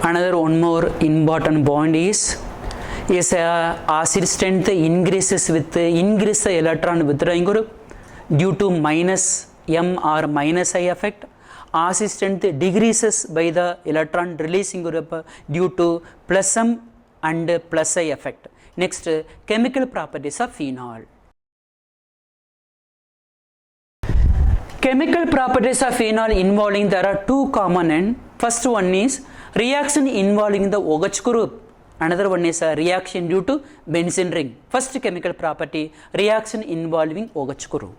Another one more important bond is acid strength increases with increase the electron withdrawing group due to minus M or minus I effect. Acid strength decreases by the electron releasing group due to plus M and plus I effect. Next, chemical properties of phenol. Chemical properties of phenol involving there are two components. First one is reaction involving the OH group. Another one is a reaction due to benzene ring. First chemical property, reaction involving OH group.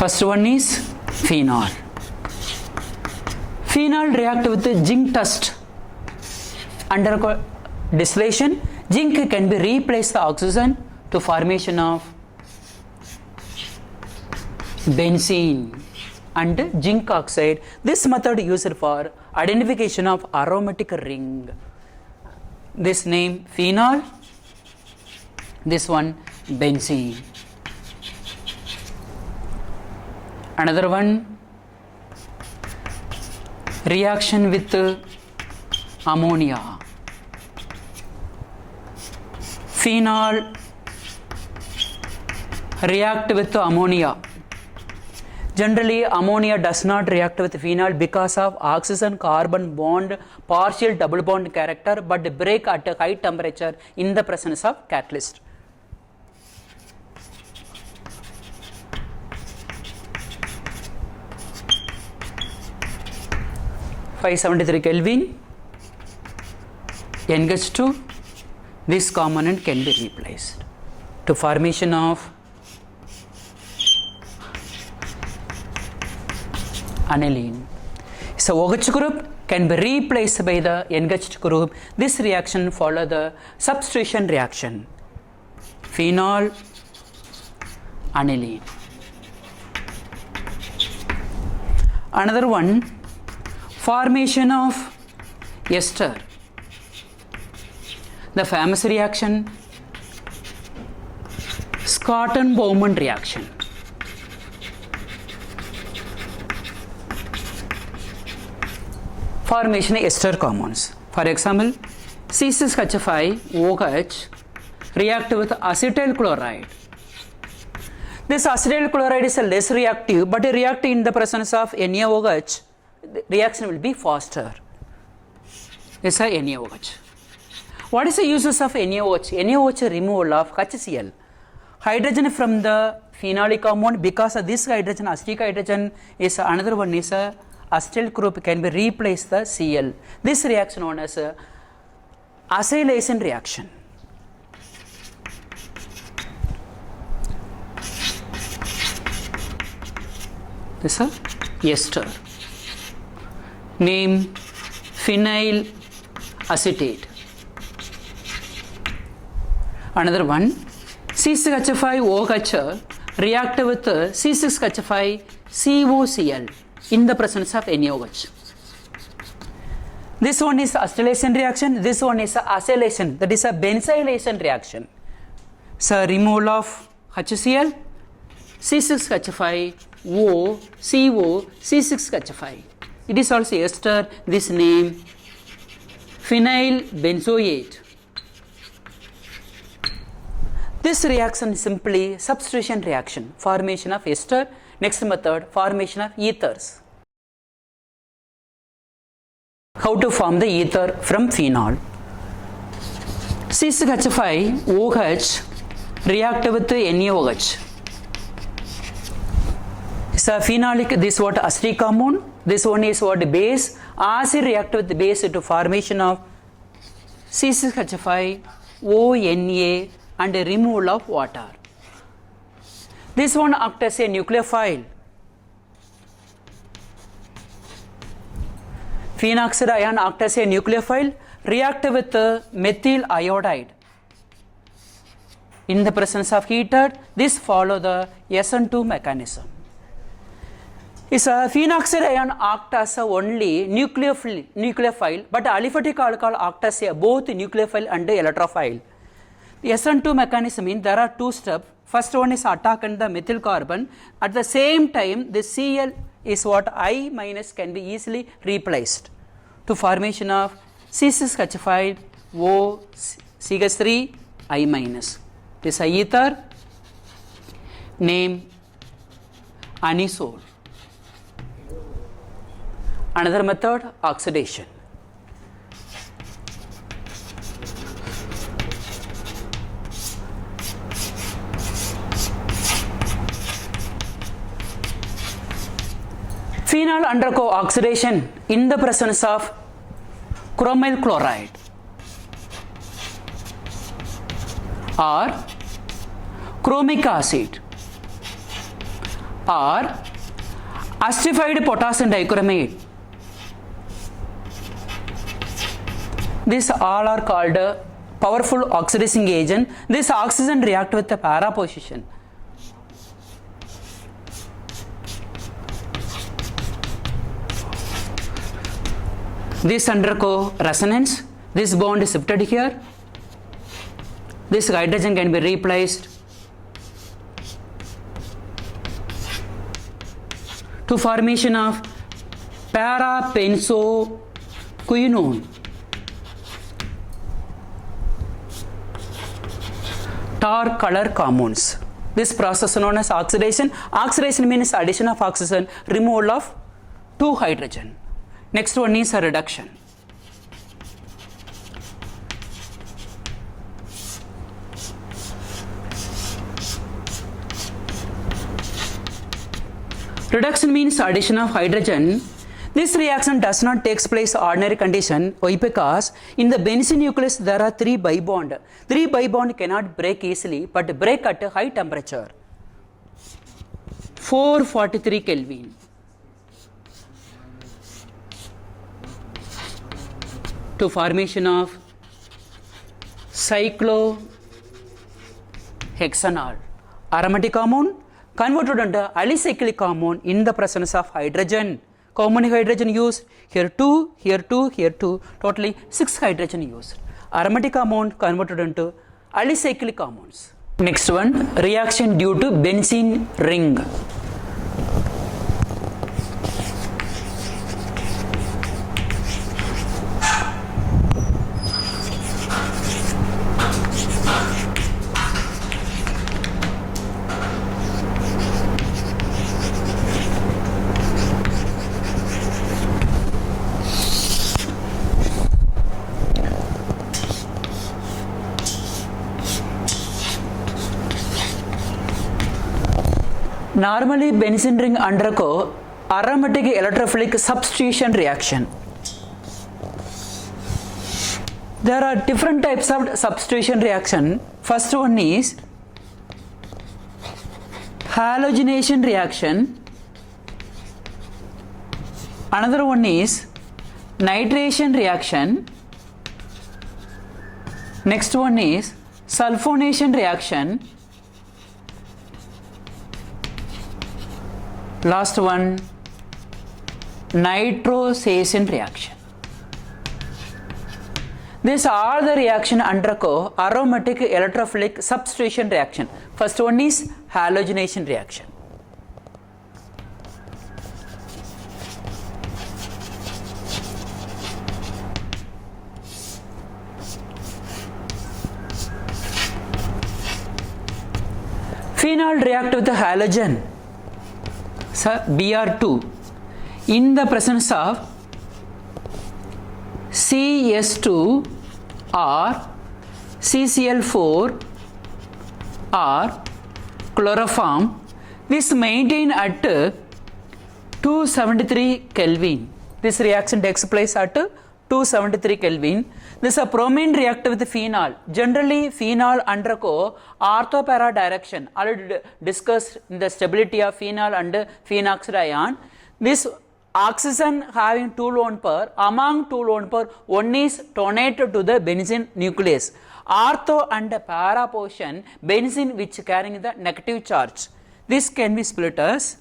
First one is phenol. Phenol react with zinc dust. Under distillation, zinc can be replaced the oxygen to formation of benzene and zinc oxide. This method used for identification of aromatic ring. This name phenol, this one benzene. Another one, reaction with ammonia. Phenol react with ammonia. Generally, ammonia does not react with phenol because of oxygen carbon bond partial double bond character, but break at a high temperature in the presence of catalyst. (573 Kelvin), NH2, this component can be replaced to formation of aniline. So OH group can be replaced by the NH group. This reaction follow the substitution reaction. Phenol, aniline. Another one, formation of ester. The famous reaction, Scott-Bowman reaction. Formation of ester compounds. For example, C6H5OH react with acetyl chloride. This acetyl chloride is less reactive, but react in the presence of NaOH, the reaction will be faster. This is NaOH. What is the uses of NaOH? NaOH removal of HCl. Hydrogen from the phenolic compound, because of this hydrogen, acetic hydrogen is another one is a acetyl group can be replaced the Cl. This reaction known as acylation reaction. This is ester. Name phenyl acetate. Another one, C6H5OH react with C6H5COCl in the presence of NaOH. This one is acetylation reaction, this one is acylation, that is a benzylation reaction. So removal of HCl, C6H5O, CO, C6H5. It is also ester, this name phenyl benzoate. This reaction is simply substitution reaction, formation of ester. Next method, formation of ethers. How to form the ether from phenol? C6H5OH react with NaOH. So phenolic, this what acetic compound, this one is what base. Acid react with the base to formation of C6H5ONa and removal of water. This one acts as a nucleophile. Phenoxide ion acts as a nucleophile, react with methyl iodide. In the presence of heater, this follow the SN2 mechanism. is a phenoxide ion act as a only nucleophile, but aliphatic alcohol act as a both nucleophile and electrophile. The SN2 mechanism means there are two steps. First one is attack on the methyl carbon. At the same time, the Cl is what I minus can be easily replaced to formation of C6H5 O CH3 I minus. This ether name anisole. Another method, oxidation. Phenol undergo oxidation in the presence of chromyl chloride or chromic acid or acidified potassium dichromate. These all are called powerful oxidizing agent. This oxygen react with the para position. This undergo resonance. This bond is shifted here. This hydrogen can be replaced to formation of para-benzoquinone. Tar color compounds. This process known as oxidation. Oxidation means addition of oxygen, removal of 2 hydrogen. Next one is a reduction. Reduction means addition of hydrogen. This reaction does not take place in ordinary condition. Why? Because in the benzene nucleus there are 3 pi bond. 3 pi bond cannot break easily, but break at a high temperature. 443 Kelvin. To formation of cyclohexanol. Aromatic compound converted into alicyclic compound in the presence of hydrogen. How many hydrogen used? Here 2, here 2, here 2. Totally 6 hydrogen used. Aromatic compound converted into alicyclic compounds. Next one, reaction due to benzene ring. Normally, benzene ring undergo aromatic electrophilic substitution reaction. There are different types of substitution reaction. First one is halogenation reaction. Another one is nitration reaction. Next one is sulfonation reaction. Last one, nitrosation reaction. These are the reaction undergo aromatic electrophilic substitution reaction. First one is halogenation reaction. Phenol react with the halogen Br2 in the presence of CS2 or CCl4 or chloroform. This maintained at 273 Kelvin. This reaction takes place at 273 Kelvin. This is a bromine react with phenol. Generally, phenol undergo orthopara direction. Already discussed in the stability of phenol and phenoxide ion. This oxygen having 2 lone pair. Among 2 lone pair, one is donated to the benzene nucleus. Ortho and para portion, benzene which carrying the negative charge. This can be split as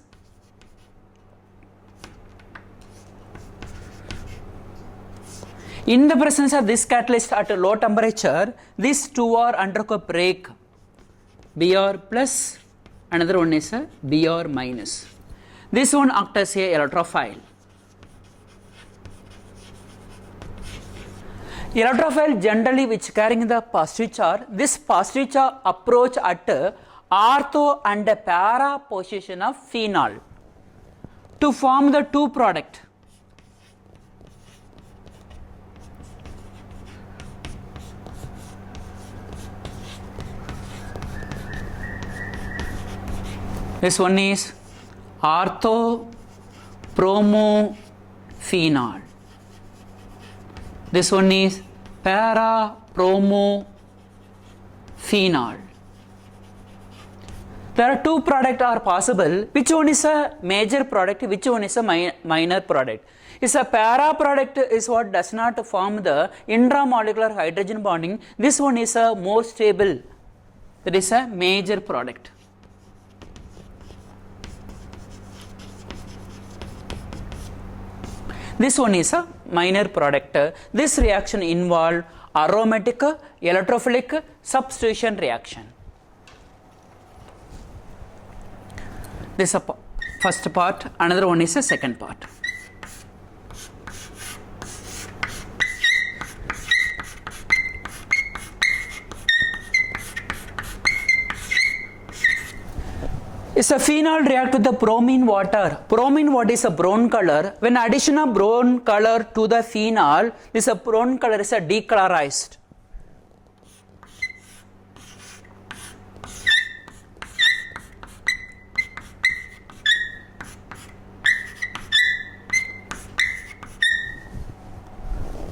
In the presence of this catalyst at a low temperature, these two are undergo break, Br plus, another one is a Br minus. This one acts as a electrophile. Electrophile generally which carrying the positive charge, this positive charge approach at ortho and para position of phenol to form the two product. This one is ortho-bromo-phenol. This one is para-bromo-phenol. There are two products are possible. Which one is a major product? Which one is a minor product? Is a para product is what does not form the intramolecular hydrogen bonding. This one is a more stable. That is a major product. This one is a minor product. This reaction involves aromatic, electrophilic substitution reaction. This is a first part, another one is a second part. Is a phenol react with the bromine water. Bromine water is a brown color. When addition of brown color to the phenol, this a brown color is a decolorized.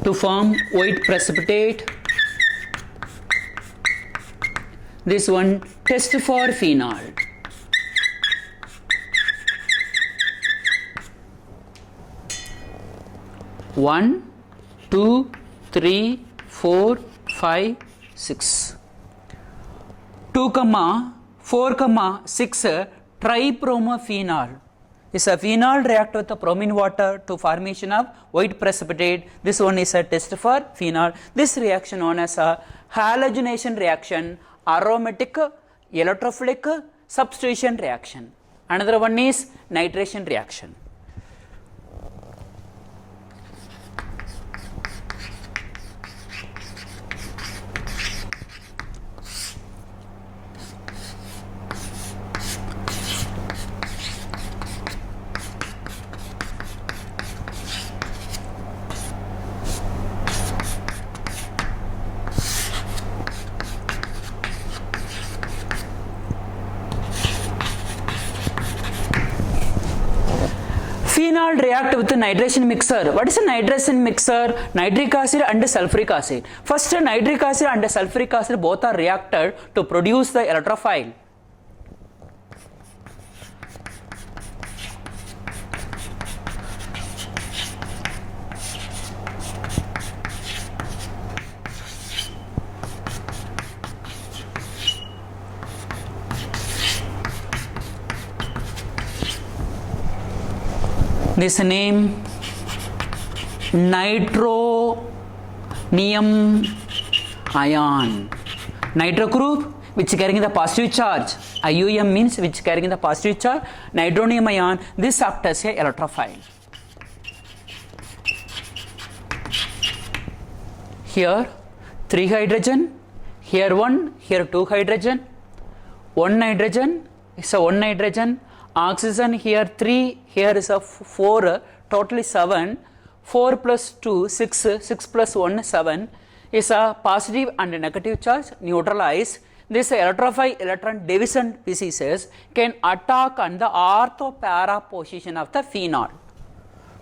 To form white precipitate. This one test for phenol. One, 2, 3, 4, 5, 6. 2, 4, 6 tribromophenol. Is a phenol react with the bromine water to formation of white precipitate. This one is a test for phenol. This reaction known as a halogenation reaction, aromatic, electrophilic substitution reaction. Another one is nitration reaction. Phenol react with the nitration mixer. What is a nitration mixer? Nitric acid and sulfuric acid. First, nitric acid and sulfuric acid both are reacted to produce the electrophile. This name nitronium ion. Nitro group which carrying the positive charge. IUM means which carrying the positive charge. Nitronium ion. This acts as a electrophile. Here 3 hydrogen. Here 1. Here 2 hydrogen. 1 nitrogen. It's a 1 nitrogen. Oxygen here 3, here is a 4, totally 7, 4 plus 2, 6, 6 plus 1, 7 is a positive and negative charge neutralized. This electrophile electron division species can attack on the ortho-para position of the phenol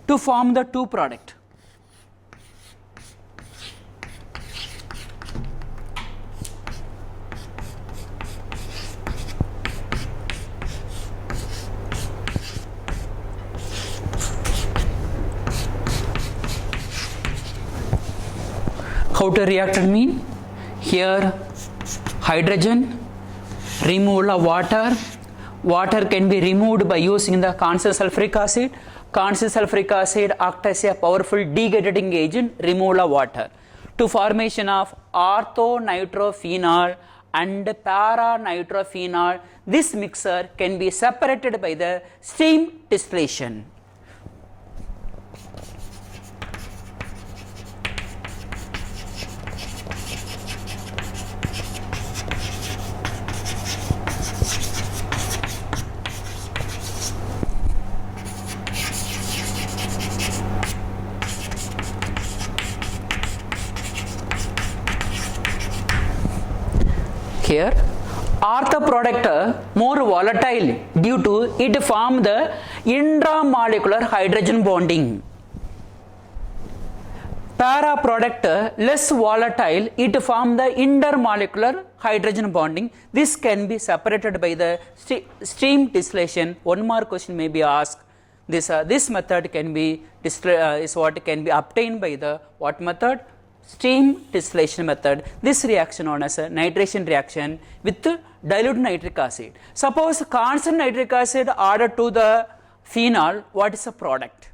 to form the two product. How to react mean? Here hydrogen, removal of water. Water can be removed by using the constant sulfuric acid. Constant sulfuric acid acts as a powerful dehydrating agent, removal of water to formation of orthonitrophenol and para-nitrophenol. This mixture can be separated by the steam distillation. Here, ortho product more volatile due to it form the intramolecular hydrogen bonding. Para product less volatile, it form the intermolecular hydrogen bonding. This can be separated by the steam distillation. One more question may be asked. This method can be is what can be obtained by the what method? Steam distillation method. This reaction known as a nitration reaction with dilute nitric acid. Suppose constant nitric acid added to the phenol, what is the product?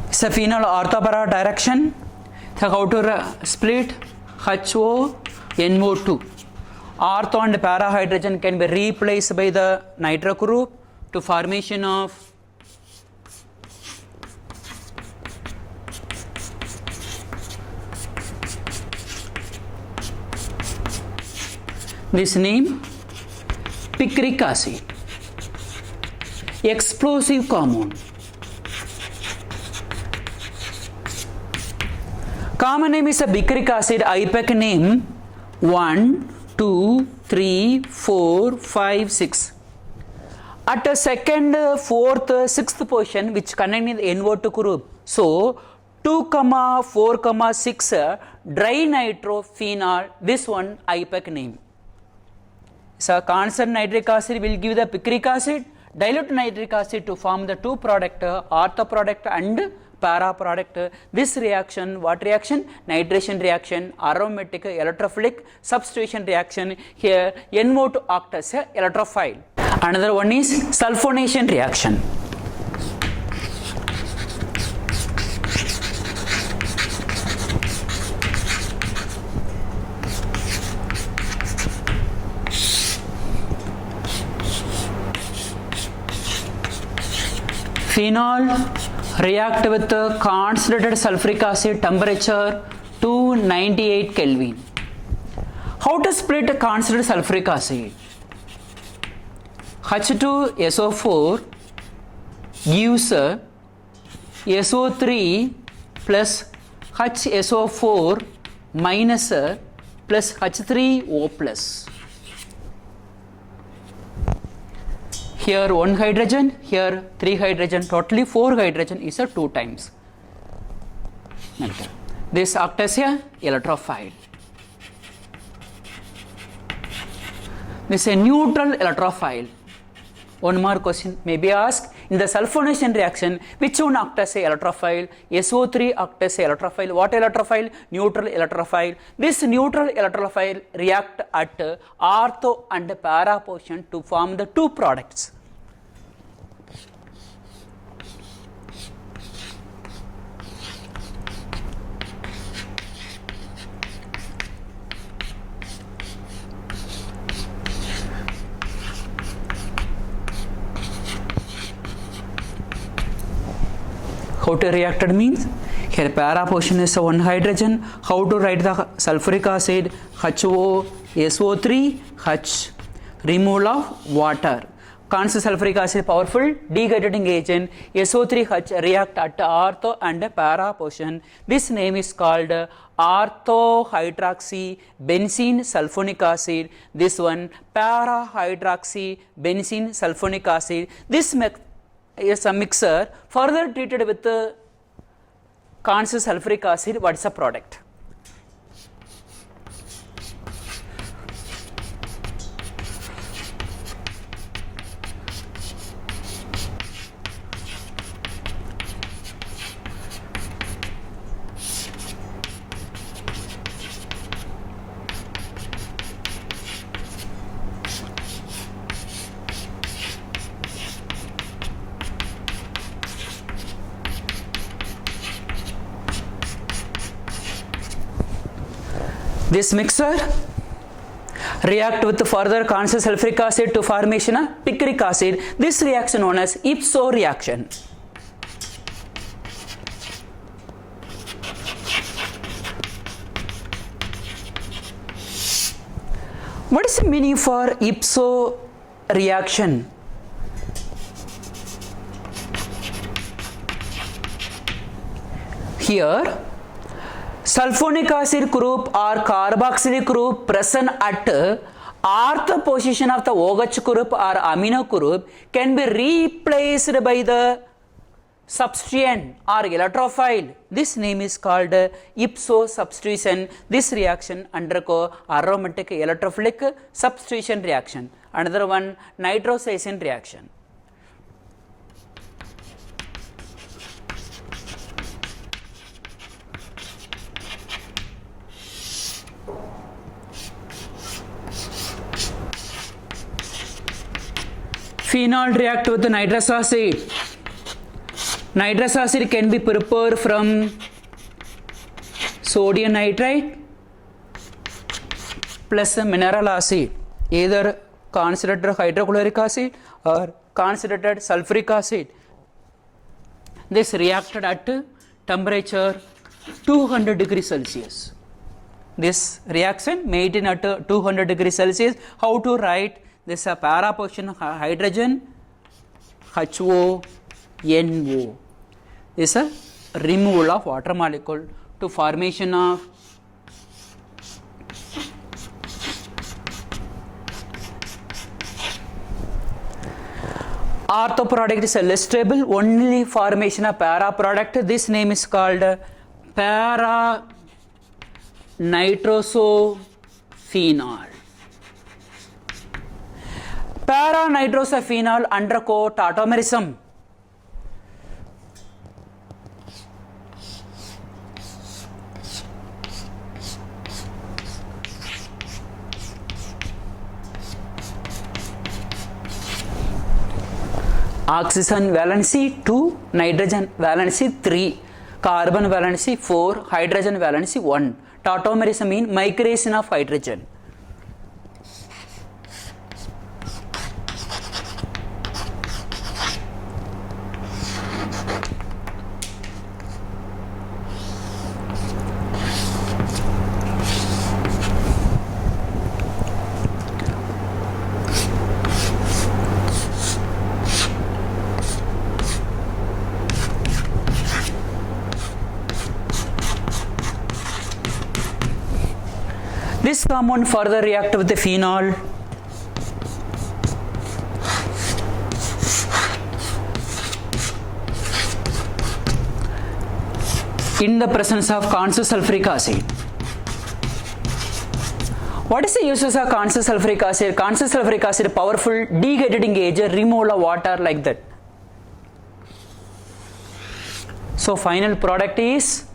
It's a phenol orthopara direction. So how to split HO NO2. Ortho and para hydrogen can be replaced by the nitro group to formation of this name picric acid, explosive compound. Common name is a picric acid. IUPAC name 1, 2, 3, 4, 5, 6. At a second, fourth, sixth position, which contain the NO2 group. So 2, 4, 6 dry nitrophenol. This one IUPAC name. So constant nitric acid will give the picric acid, dilute nitric acid to form the two product, ortho product and para product. This reaction, what reaction? Nitration reaction, aromatic electrophilic substitution reaction. Here NO2 acts as a electrophile. Another one is sulfonation reaction. Phenol react with concentrated sulfuric acid temperature 298 Kelvin. How to split concentrated sulfuric acid? H2SO4 gives SO3 plus HSO4 minus plus H3O plus. Here 1 hydrogen, here 3 hydrogen, totally 4 hydrogen is a 2 times. This acts as a electrophile. This is a neutral electrophile. One more question may be asked. In the sulfonation reaction, which one acts as a electrophile? SO3 acts as a electrophile. What electrophile? Neutral electrophile. This neutral electrophile react at ortho and para position to form the two products. How to reacted means, here para portion is 1 hydrogen. How to write the sulfuric acid? HO, SO3, H, removal of water. Constant sulfuric acid powerful dehydrating agent. SO3H react at ortho and para portion. This name is called orthohydroxy benzene sulfonic acid. This one para hydroxy benzene sulfonic acid. This is a mixer further treated with constant sulfuric acid. What is the product? This mixture react with further constant sulfuric acid to formation of picric acid. This reaction known as ipso reaction. What is the meaning for ipso reaction? Here, sulfonic acid group or carboxylic group present at rth position of the OH group or amino group can be replaced by the substituent or electrophile. This name is called ipso substitution. This reaction undergo aromatic electrophilic substitution reaction. Another one, nitrosation reaction. Phenol react with nitrous acid. Nitrous acid can be prepared from sodium nitrite plus mineral acid, either concentrated hydrochloric acid or concentrated sulfuric acid. This reacted at temperature 200 degrees Celsius. This reaction made in at 200 degrees Celsius. How to write? This is a para position hydrogen HO NO. This is a removal of water molecule to formation of ortho product is less stable, only formation of para product. This name is called para nitrosophenol. Para nitrosophenol undergo tautomerism. Oxygen valency 2, nitrogen valency 3, carbon valency 4, hydrogen valency 1. Tautomerism means migration of hydrogen. This compound further react with the phenol. In the presence of constant sulfuric acid. What is the uses of constant sulfuric acid? Constant sulfuric acid powerful dehydrating agent, removal of water like that. So final product is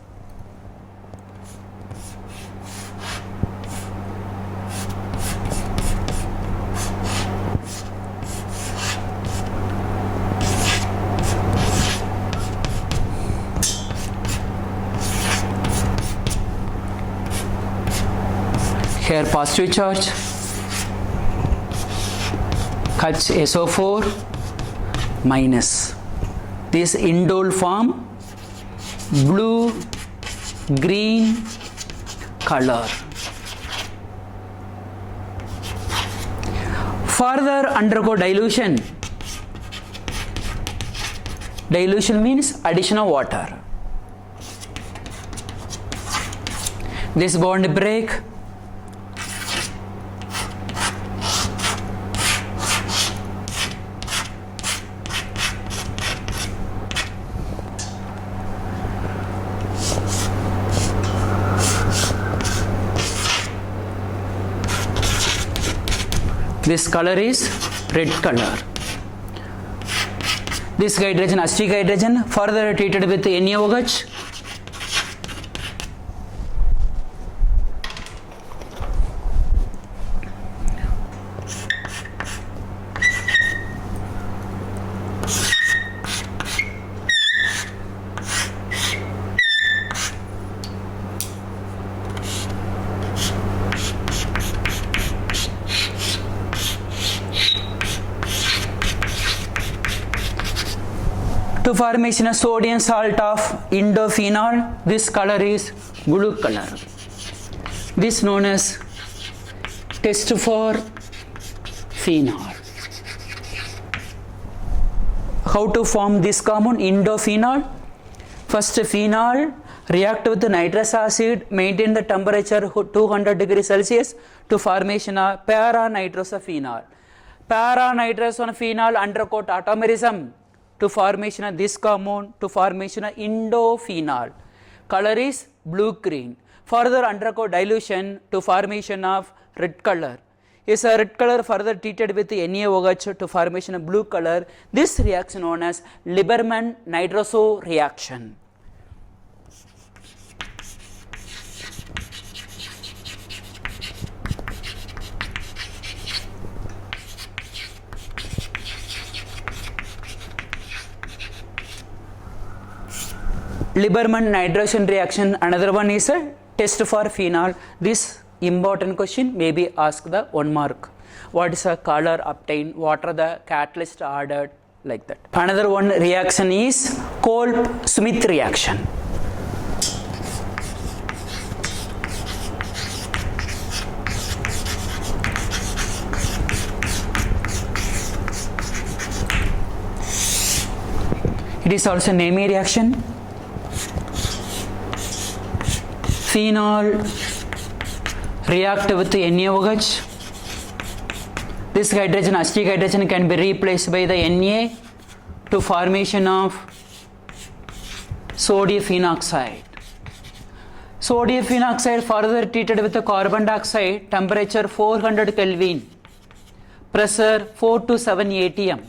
here positive charge HSO4 minus. This indole form blue green color. Further undergo dilution. Dilution means addition of water. This bond break. This color is red color. This hydrogen, acetic hydrogen, further treated with NaOH. to formation of sodium salt of indophenol. This color is blue color. This known as test for phenol. How to form this compound indophenol? First, phenol react with nitrous acid, maintain the temperature 200 degrees Celsius to formation of para-nitrosophenol. Para-nitrosophenol undergo tautomerism to formation of this compound to formation of indophenol. Color is blue-green. Further undergo dilution to formation of red color. Is a red color further treated with NaOH to formation of blue color. This reaction known as Lieberman-Nitroso reaction. Lieberman nitrogen reaction. Another one is a test for phenol. This important question may be asked the 1 mark. What is the color obtained? What are the catalyst added? Like that. Another one reaction is Kolb-Smith reaction. It is also NAMI reaction. Phenol react with NaOH. This hydrogen, acetic hydrogen, can be replaced by the Na to formation of sodium phenoxide. Sodium phenoxide further treated with the carbon dioxide, temperature 400 Kelvin, pressure 4 to 7 atm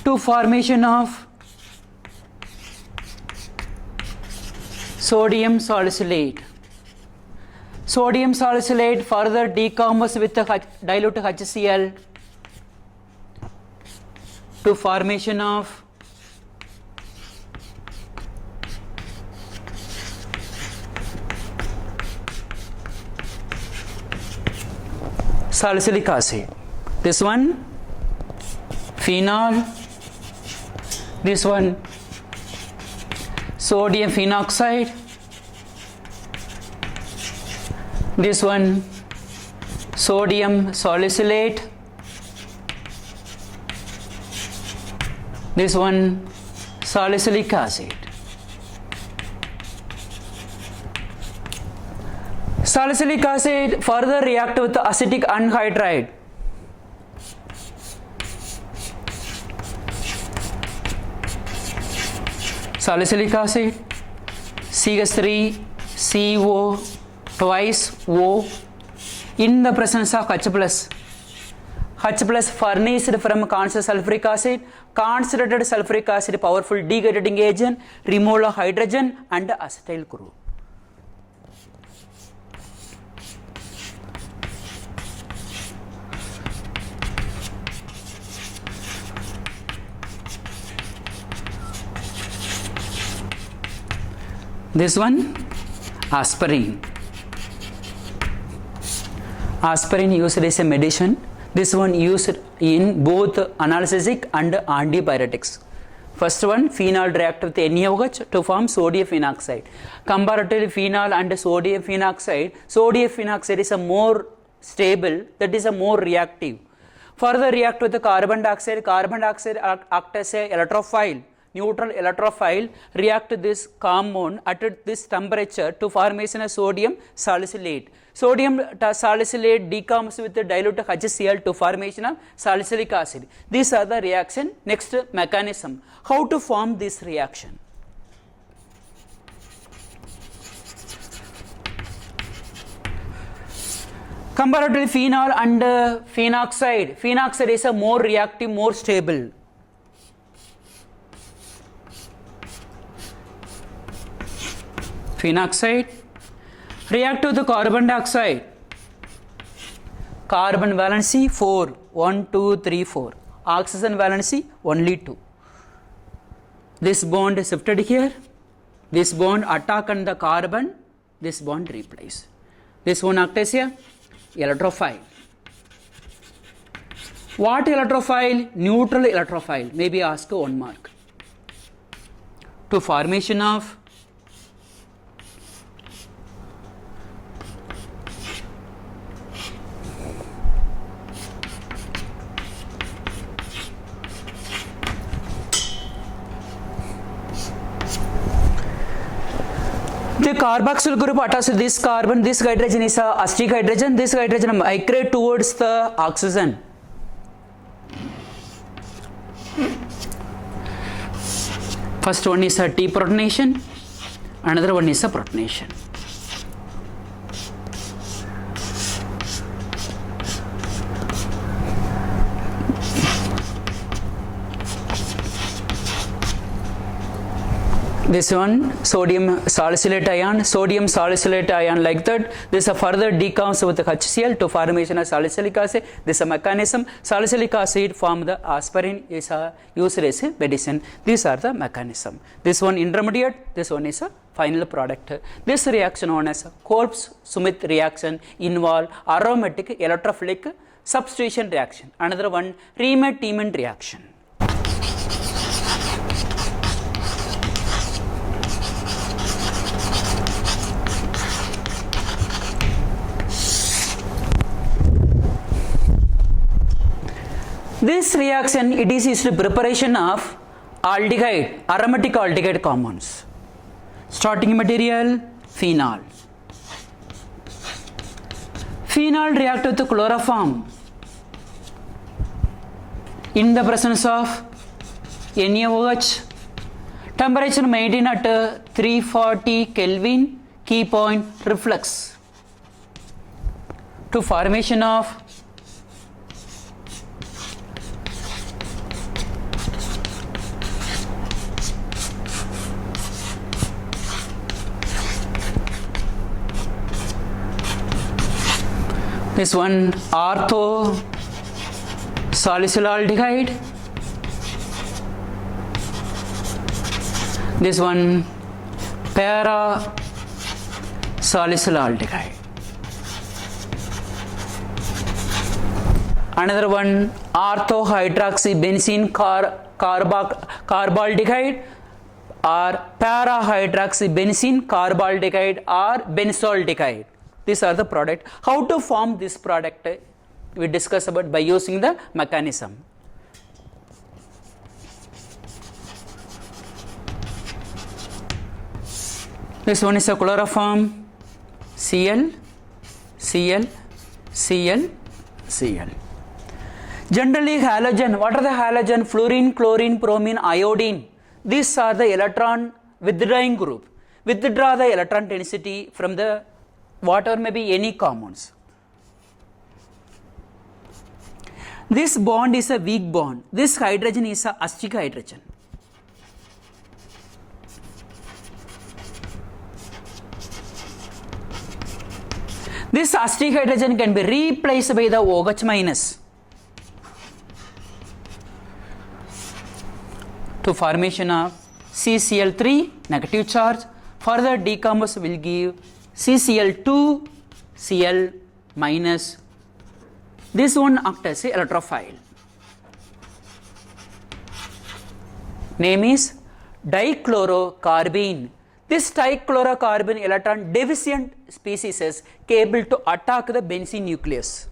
to formation of sodium salicylate. Sodium salicylate further decomposes with the dilute HCl to formation of salicylic acid. This one phenol, this one sodium phenoxide, this one sodium salicylate, this one salicylic acid. Salicylic acid further react with acetic anhydride. Salicylic acid, CH3, CO, twice O, in the presence of H plus. H plus furnished from concentrated sulfuric acid. Concentrated sulfuric acid powerful degrading agent, removal of hydrogen and acetyl group. This one aspirin. Aspirin used as a medicine. This one used in both analgesic and antipyretics. First one, phenol react with NaOH to form sodium phenoxide. Comparatively phenol and sodium phenoxide is a more stable, that is a more reactive. Further react with the carbon dioxide act as a electrophile. Neutral electrophile react this compound at this temperature to formation of sodium salicylate. Sodium salicylate decomposes with the dilute HCl to formation of salicylic acid. These are the reaction. Next mechanism. How to form this reaction? Comparatively phenol and phenoxide. Phenoxide is a more reactive, more stable. Phenoxide react with the carbon dioxide. Carbon valency 4, 1, 2, 3, 4. Oxygen valency only 2. This bond is shifted here. This bond attack on the carbon. This bond replace. This one act as a electrophile. What electrophile? Neutral electrophile. Maybe ask 1 mark. To formation of the carboxyl group attached to this carbon, this hydrogen is a acetic hydrogen, this hydrogen migrate towards the oxygen. First one is a deprotonation, another one is a protonation. This one sodium salicylate ion like that. This is further decomposes with HCl to formation of salicylic acid. This is a mechanism. Salicylic acid form the aspirin is used as a medicine. These are the mechanism. This one intermediate, this one is a final product. This reaction known as Kolb-Schmitt reaction involve aromatic electrophilic substitution reaction. Another one Riemann-Tiemann reaction. This reaction, it is used to preparation of aldehyde, aromatic aldehyde compounds. Starting material, phenol. Phenol react with chloroform in the presence of NaOH. Temperature maintained at 340 Kelvin, key point reflux to formation of this one ortho salicylaldehyde, this one para salicylaldehyde, another one ortho hydroxybenzene carbaldehyde or para hydroxybenzene carbaldehyde or benzaldehyde. These are the product. How to form this product we discuss about by using the mechanism. This one is a chloroform Cl, Cl, Cl, Cl. Generally halogen, what are the halogen? Fluorine, chlorine, bromine, iodine. These are the electron withdrawing group. Withdraw the electron density from the whatever may be any compounds. This bond is a weak bond. This hydrogen is a acetic hydrogen. This acetic hydrogen can be replaced by the OH minus to formation of CCl3 negative charge. Further decompose will give CCl2 Cl minus. This one acts as a electrophile. Name is dichlorocarbene. This dichlorocarbene electron deficient species is capable to attack the benzene nucleus.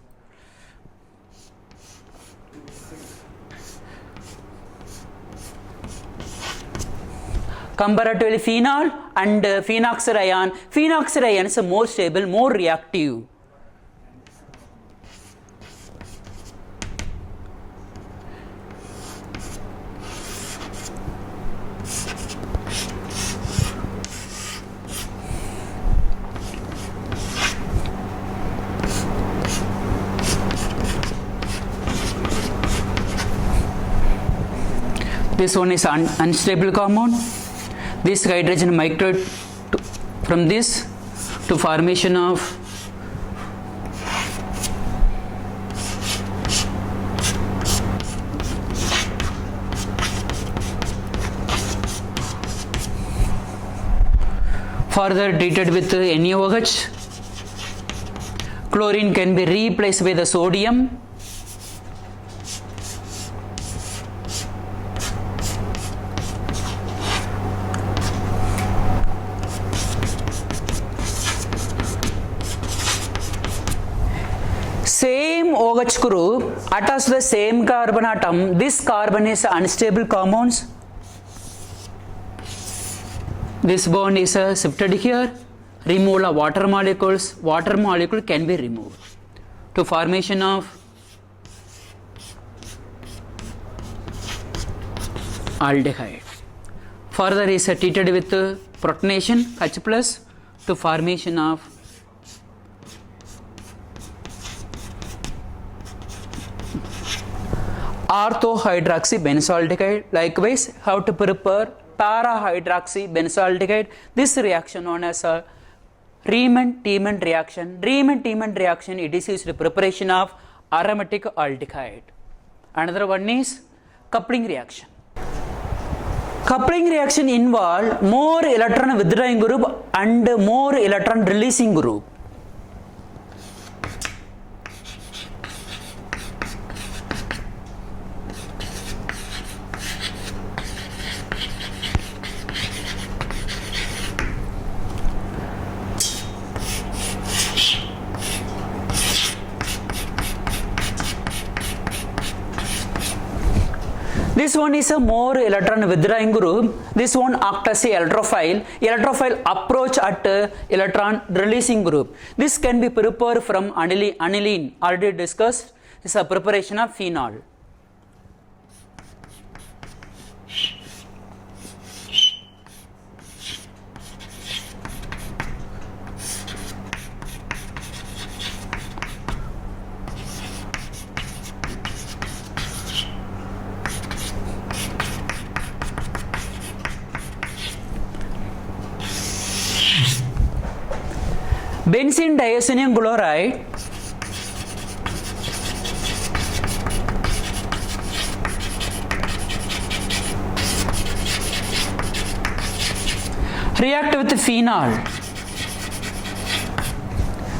Comparatively phenol and phenoxide ion. Phenoxide ion is more stable, more reactive. This one is unstable compound. This hydrogen migrate from this to formation of further treated with NaOH. Chlorine can be replaced by the sodium. same OH group attached to the same carbon atom, this carbon is unstable compounds. This bond is shifted here, remove the water molecules, water molecule can be removed to formation of aldehyde. Further is treated with protonation H plus to formation of orthohydroxybenzaldehyde. Likewise, how to prepare para-hydroxybenzaldehyde. This reaction known as a Riemann-Tiemann reaction. Riemann-Tiemann reaction, it is used for preparation of aromatic aldehyde. Another one is coupling reaction. Coupling reaction involve more electron withdrawing group and more electron releasing group. This one is a more electron withdrawing group. This one acts as a electrophile. Electrophile approach at electron releasing group. This can be prepared from aniline already discussed. This is a preparation of phenol. Benzene diazonium chloride react with phenol.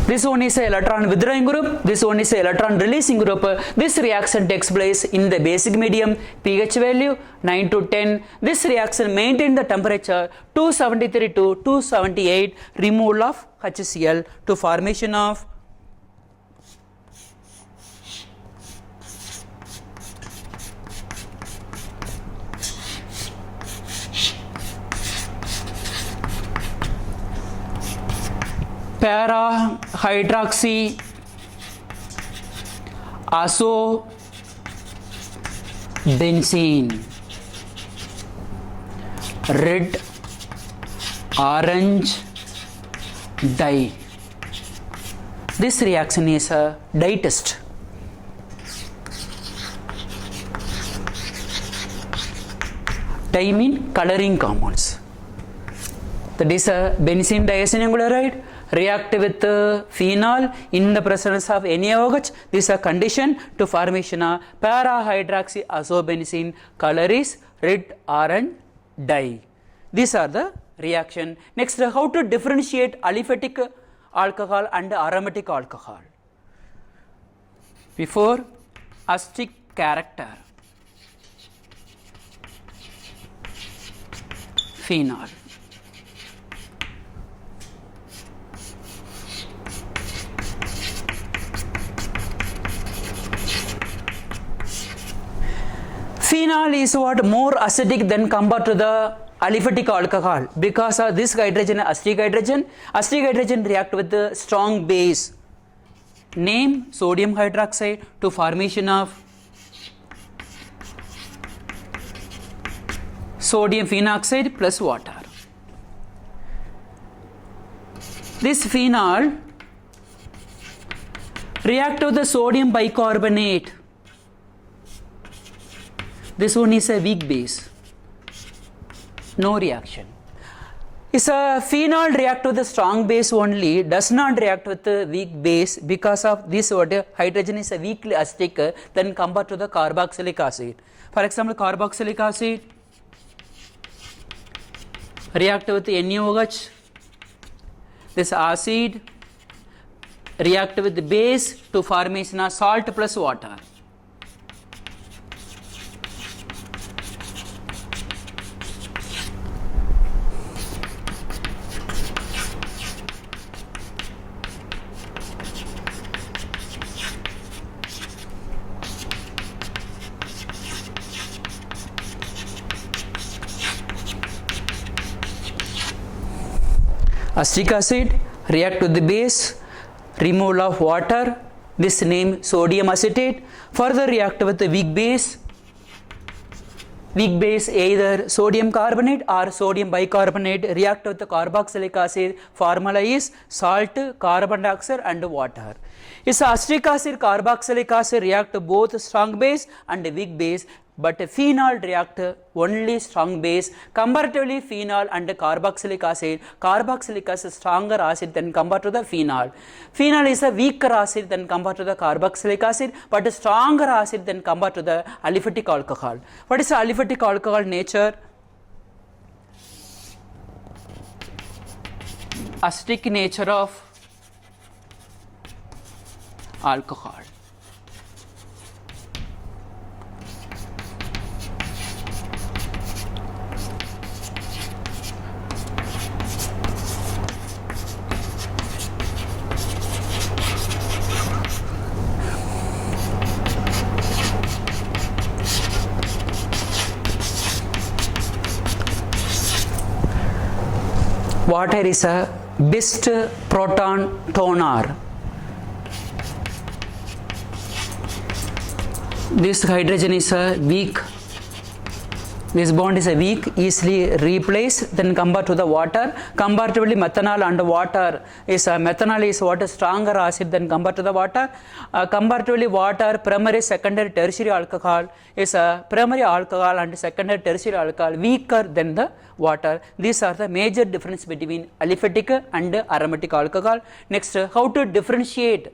This one is a electron withdrawing group, this one is a electron releasing group. This reaction takes place in the basic medium, pH value 9 to 10. This reaction maintains the temperature 273 to 278, removal of HCl to formation of para-hydroxy azobenzene, red orange dye. This reaction is a dye test. Dye mean coloring compounds. That is a benzene diazonium chloride react with phenol in the presence of NaOH. This is a condition to formation of para-hydroxy azobenzene. Color is red orange dye. These are the reaction. Next, how to differentiate aliphatic alcohol and aromatic alcohol. Before, acetic character, phenol. Phenol is what more acidic than compared to the aliphatic alcohol because of this hydrogen, acetic hydrogen. Acetic hydrogen react with the strong base, name sodium hydroxide, to formation of sodium phenoxide plus water. This phenol react with the sodium bicarbonate. This one is a weak base, no reaction. Is a phenol react with the strong base only, does not react with the weak base because of this hydrogen is a weakly acidic than compared to the carboxylic acid. For example, carboxylic acid react with NaOH. This acid react with the base to formation of salt plus water. Acetic acid react with the base, removal of water, this name sodium acetate, further react with the weak base either sodium carbonate or sodium bicarbonate, react with the carboxylic acid, formula is salt, carbon dioxide and water. Is acetic acid, carboxylic acid react both strong base and weak base, but phenol react only strong base. Comparatively phenol and carboxylic acid stronger acid than compared to the phenol. Phenol is a weaker acid than compared to the carboxylic acid, but stronger acid than compared to the aliphatic alcohol. What is the aliphatic alcohol nature? Acidic nature of alcohol. Water is a best proton donor. This hydrogen is a weak, this bond is a weak, easily replaced than compared to the water. Comparatively methanol and water is methanol is what is stronger acid than compared to the water. Comparatively water, primary, secondary, tertiary alcohol is a primary alcohol and secondary, tertiary alcohol weaker than the water. These are the major difference between aliphatic and aromatic alcohol. Next, how to differentiate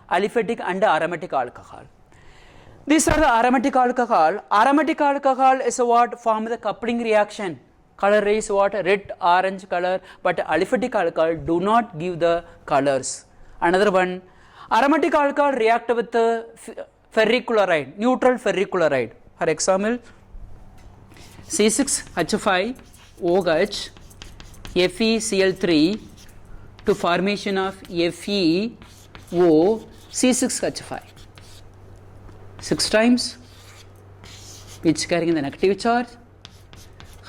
aliphatic and aromatic alcohol. These are the aromatic alcohol. Aromatic alcohol is what form the coupling reaction. Color is what red, orange color, but aliphatic alcohol do not give the colors. Another one, aromatic alcohol react with ferric chloride, neutral ferric chloride. For example, C6H5OH FeCl3 to formation of FeO C6H5. 6 times which carrying the negative charge,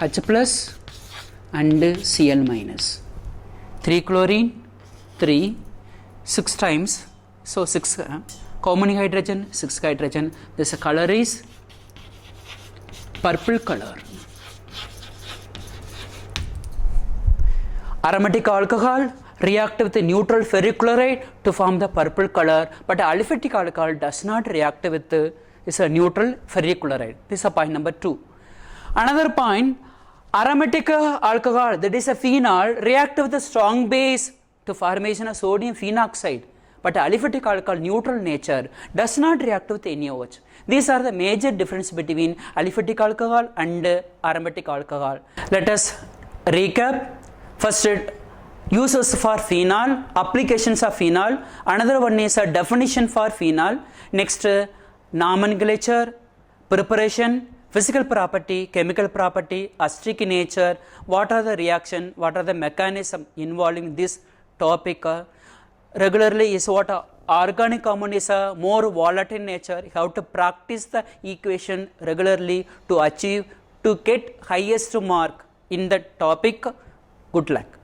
H plus and Cl minus. 3 chlorine, 3, 6 times, so 6, how many hydrogen? 6 hydrogen. This color is purple color. Aromatic alcohol react with the neutral ferric chloride to form the purple color, but aliphatic alcohol does not react with is a neutral ferric chloride. This is a point number 2. Another point, aromatic alcohol, that is a phenol, react with the strong base to formation of sodium phenoxide, but aliphatic alcohol neutral nature does not react with NaOH. These are the major difference between aliphatic alcohol and aromatic alcohol. Let us recap. First, uses for phenol, applications of phenol. Another one is a definition for phenol. Next, nomenclature, preparation, physical property, chemical property, acidic nature, what are the reaction, what are the mechanism involving this topic. Regularly is what organic compound is a more volatile nature. You have to practice the equation regularly to achieve, to get highest mark in the topic. Good luck.